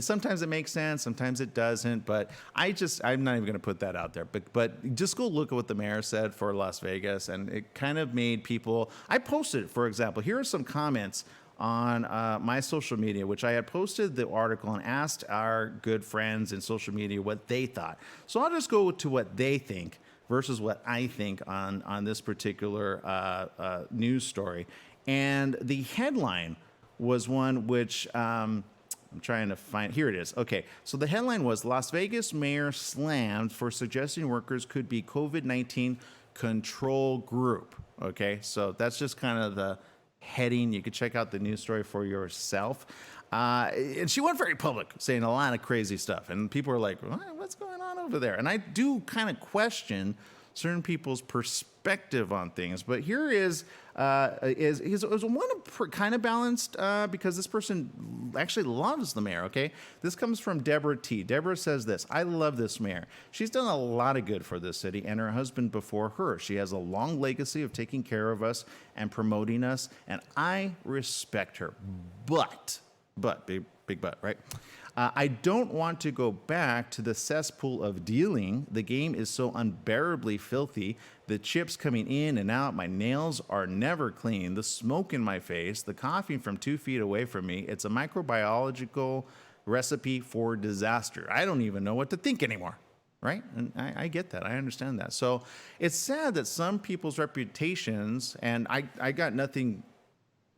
sometimes it makes sense, sometimes it doesn't. But I'm not even going to put that out there. But just go look at what the mayor said for Las Vegas, and it kind of made people. I posted, for example, here are some comments on my social media, which I had posted the article and asked our good friends in social media what they thought. So I'll just go to what they think versus what I think on this particular news story. And the headline was one which I'm trying to find. Here it is. Okay, so the headline was Las Vegas mayor slammed for suggesting workers could be COVID-19 control group. Okay, so that's just kind of the heading. You could check out the news story for yourself. And she went very public, saying a lot of crazy stuff. And people are like, what's going on over there? And I do kind of question certain people's perspective on things. But here is one kind of balanced because this person actually loves the mayor. Okay, this comes from Deborah T. Deborah says this: I love this mayor. She's done a lot of good for this city and her husband before her. She has a long legacy of taking care of us and promoting us, and I respect her. But big but, right? I don't want to go back to the cesspool of dealing. The game is so unbearably filthy. The chips coming in and out. My nails are never clean. The smoke in my face. The coughing from 2 feet away from me. It's a microbiological recipe for disaster. I don't even know what to think anymore. Right? And I get that. I understand that. So it's sad that some people's reputations, and I got nothing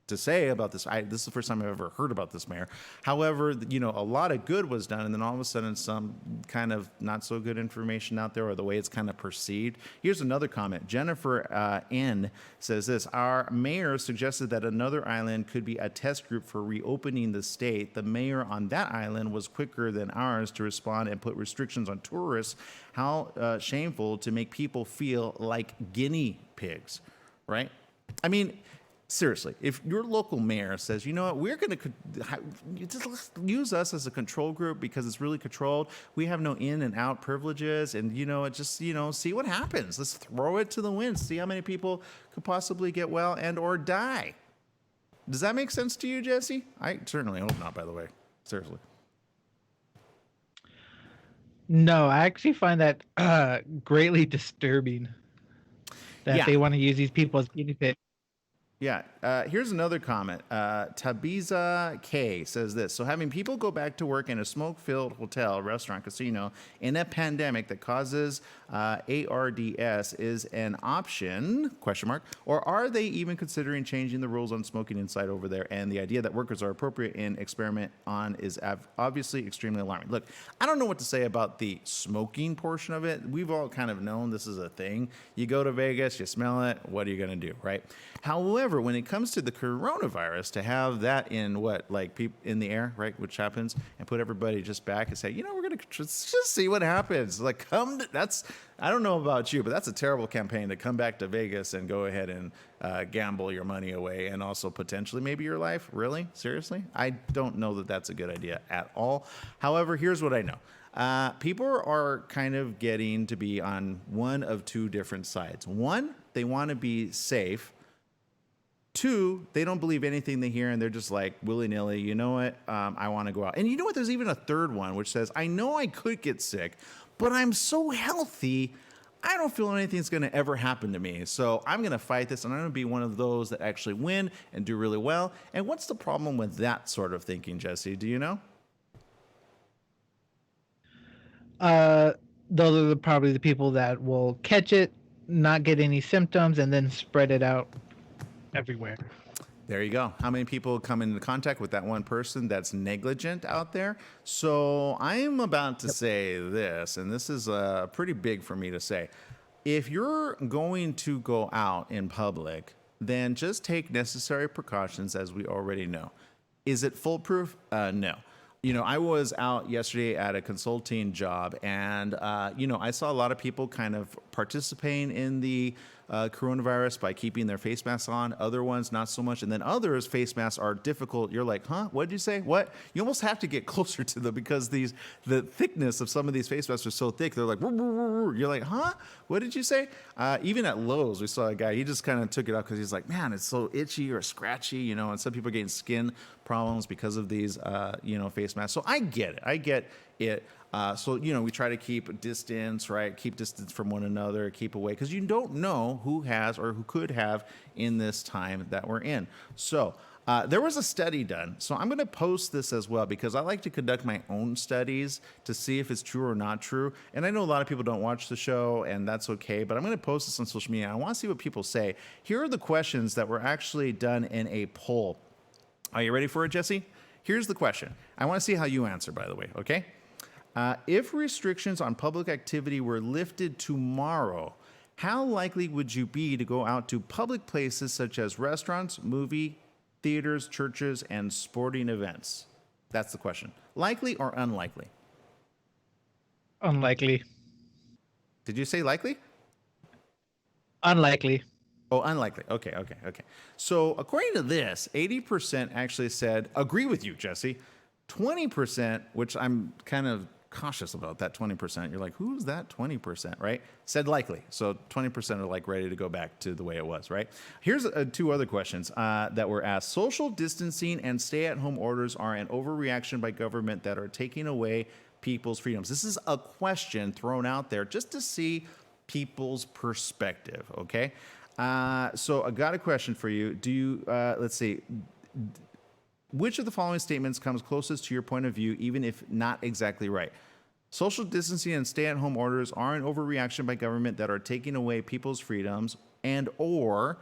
to say about this. This is the first time I've ever heard about this mayor. However, you know, a lot of good was done, and then all of a sudden some kind of not so good information out there, or the way it's kind of perceived. Here's another comment. Jennifer N says this: our mayor suggested that another island could be a test group for reopening the state. The mayor on that island was quicker than ours to respond and put restrictions on tourists. How shameful to make people feel like guinea pigs, right? I mean, seriously, if your local mayor says, you know what, we're going to just use us as a control group because it's really controlled. We have no in and out privileges, and see what happens. Let's throw it to the wind. See how many people could possibly get well and or die. Does that make sense to you, Jesse? I certainly hope not, by the way. Seriously. No, I actually find that greatly disturbing that they want to use these people as guinea pigs. Yeah. Here's another comment. Tabiza K says this: so having people go back to work in a smoke-filled hotel, restaurant, casino in a pandemic that causes ARDS is an option, ? Or are they even considering changing the rules on smoking inside over there? And the idea that workers are appropriate in experiment on is obviously extremely alarming. Look, I don't know what to say about the smoking portion of it. We've all kind of known this is a thing. You go to Vegas, you smell it, what are you going to do, right? However, when it comes to the coronavirus, to have that in in the air, right, which happens, and put everybody just back and say, we're going to just see what happens. Like, I don't know about you, but that's a terrible campaign to come back to Vegas and go ahead and gamble your money away and also potentially maybe your life. Really? Seriously? I don't know that that's a good idea at all. However, here's what I know. People are kind of getting to be on one of two different sides. One, they want to be safe. Two, they don't believe anything they hear, and they're just like willy-nilly, you know what, I want to go out. And you know what, there's even a third one, which says, I know I could get sick, but I'm so healthy, I don't feel anything's going to ever happen to me. So I'm going to fight this, and I'm going to be one of those that actually win and do really well. And what's the problem with that sort of thinking, Jesse? Do you know? Those are probably the people that will catch it, not get any symptoms, and then spread it out everywhere. There you go. How many people come into contact with that one person that's negligent out there? So I'm about to say this, and this is pretty big for me to say. If you're going to go out in public, then just take necessary precautions, as we already know. Is it foolproof? No. I was out yesterday at a consulting job, and, I saw a lot of people kind of participating in the coronavirus by keeping their face masks on. Other ones, not so much. And then others, face masks are difficult. You're like, huh? What did you say? What? You almost have to get closer to them because the thickness of some of these face masks are so thick. They're like, "Woo, woo, woo, woo." You're like, huh? What did you say? Even at Lowe's, we saw a guy, he just kind of took it out because he's like, man, it's so itchy or scratchy, and some people are getting skin problems because of these, face masks. So I get it. So we try to keep distance, right? Keep distance from one another, keep away, because you don't know who has or who could have in this time that we're in. So there was a study done. So I'm going to post this as well because I like to conduct my own studies to see if it's true or not true. And I know a lot of people don't watch the show, and that's okay, but I'm going to post this on social media. I want to see what people say. Here are the questions that were actually done in a poll. Are you ready for it, Jesse? Here's the question. I want to see how you answer, by the way, okay? If restrictions on public activity were lifted tomorrow, how likely would you be to go out to public places such as restaurants, movie theaters, churches, and sporting events? That's the question. Likely or unlikely? Unlikely. Did you say likely? Unlikely. Oh, unlikely. Okay. So according to this, 80% actually said agree with you, Jesse. 20%, which I'm kind of cautious about that 20%. You're like, who's that 20%, right? Said likely. So 20% are like ready to go back to the way it was, right? Here's two other questions that were asked. Social distancing and stay-at-home orders are an overreaction by government that are taking away people's freedoms. This is a question thrown out there just to see people's perspective, okay? So I got a question for you. Do you, let's see, which of the following statements comes closest to your point of view, even if not exactly right? Social distancing and stay-at-home orders are an overreaction by government that are taking away people's freedoms, and or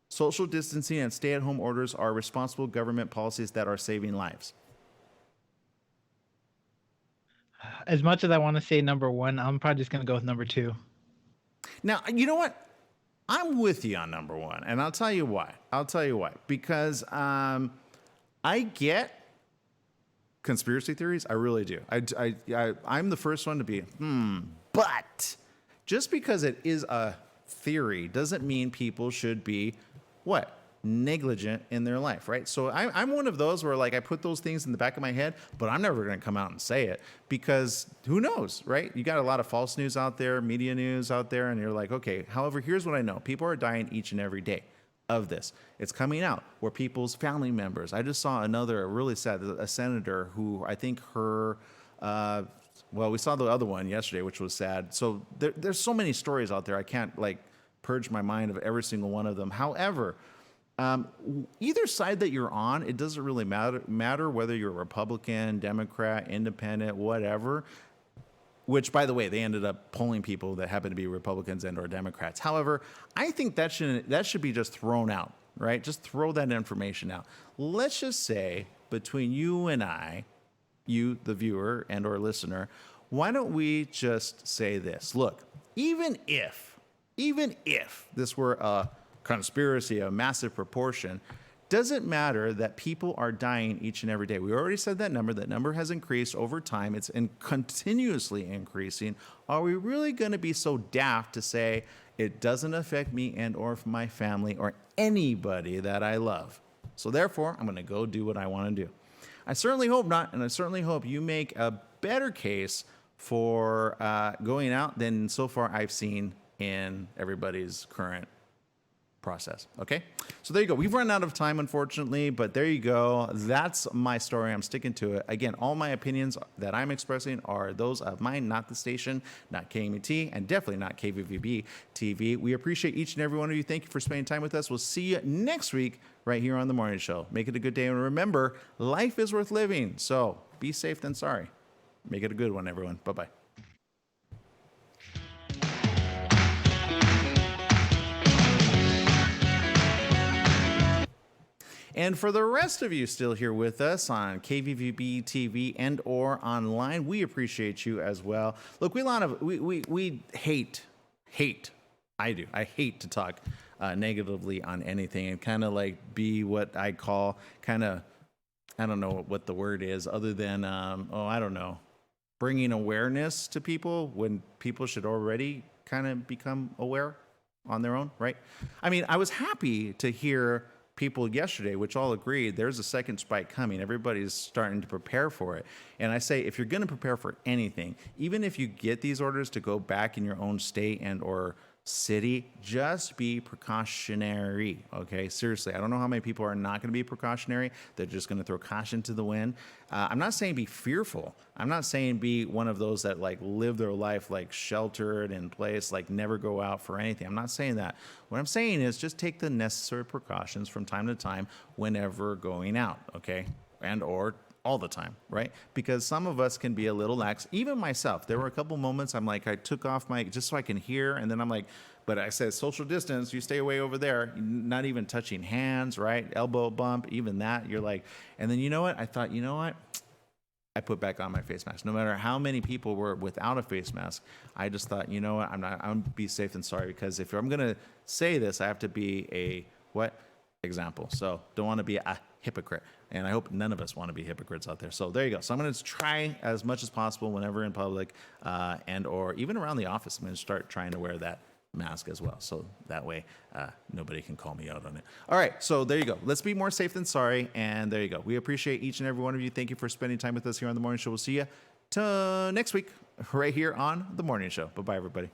social distancing and stay-at-home orders are responsible government policies that are saving lives. As much as I want to say number one, I'm probably just going to go with number two. Now, you know what? I'm with you on number one, and I'll tell you why. Because I get conspiracy theories. I really do. I'm the first one to be, but just because it is a theory doesn't mean people should be, what? Negligent in their life, right? So I'm one of those where like I put those things in the back of my head, but I'm never going to come out and say it because who knows, right? You got a lot of false news out there, media news out there, and you're like, okay, however, here's what I know. People are dying each and every day of this. It's coming out where people's family members. I just saw another really sad, a senator who I think her, well, we saw the other one yesterday, which was sad. So there's so many stories out there. I can't like purge my mind of every single one of them. However, either side that you're on, it doesn't really matter whether you're a Republican, Democrat, Independent, whatever, which, by the way, they ended up polling people that happen to be Republicans and or Democrats. However, I think that should be just thrown out, right? Just throw that information out. Let's just say between you and I, you, the viewer and or listener, why don't we just say this? Look, even if this were a conspiracy, a massive proportion, doesn't matter that people are dying each and every day. We already said that number. That number has increased over time. It's continuously increasing. Are we really going to be so daft to say it doesn't affect me and or my family or anybody that I love? So therefore, I'm going to go do what I want to do. I certainly hope not, and I certainly hope you make a better case for going out than so far I've seen in everybody's current process. Okay, so there you go. We've run out of time, unfortunately, but there you go. That's my story. I'm sticking to it. Again, all my opinions that I'm expressing are those of mine, not the station, not KMT, and definitely not KVVB TV. We appreciate each and every one of you. Thank you for spending time with us. We'll see you next week right here on The Morning Show. Make it a good day, and remember, life is worth living. So be safe than sorry. Make it a good one, everyone. Bye-bye. And for the rest of you still here with us on KVVB TV and or online, we appreciate you as well. Look, we hate. I hate to talk negatively on anything and kind of like be what I call kind of, I don't know what the word is other than, I don't know, bringing awareness to people when people should already kind of become aware on their own, right? I mean, I was happy to hear people yesterday, which all agreed there's a second spike coming. Everybody's starting to prepare for it. And I say, if you're going to prepare for anything, even if you get these orders to go back in your own state and or city, just be precautionary. Okay, seriously, I don't know how many people are not going to be precautionary. They're just going to throw caution to the wind. I'm not saying be fearful. I'm not saying be one of those that like live their life like sheltered in place, like never go out for anything. I'm not saying that. What I'm saying is just take the necessary precautions from time to time whenever going out, okay? And or all the time, right? Because some of us can be a little lax. Even myself, there were a couple moments I'm like, I took off my, just so I can hear, and then I'm like, but I said social distance, you stay away over there, not even touching hands, right? Elbow bump, even that, you're like, and then you know what? I thought, you know what? I put back on my face mask. No matter how many people were without a face mask, I just thought, you know what? I'm gonna be safe than sorry, because if I'm gonna say this, I have to be a example. So don't want to be a hypocrite. And I hope none of us want to be hypocrites out there. So there you go. So I'm going to try as much as possible whenever in public and or even around the office. I'm going to start trying to wear that mask as well. So that way, nobody can call me out on it. All right. So there you go. Let's be more safe than sorry. And there you go. We appreciate each and every one of you. Thank you for spending time with us here on The Morning Show. We'll see you next week right here on The Morning Show. Bye-bye, everybody.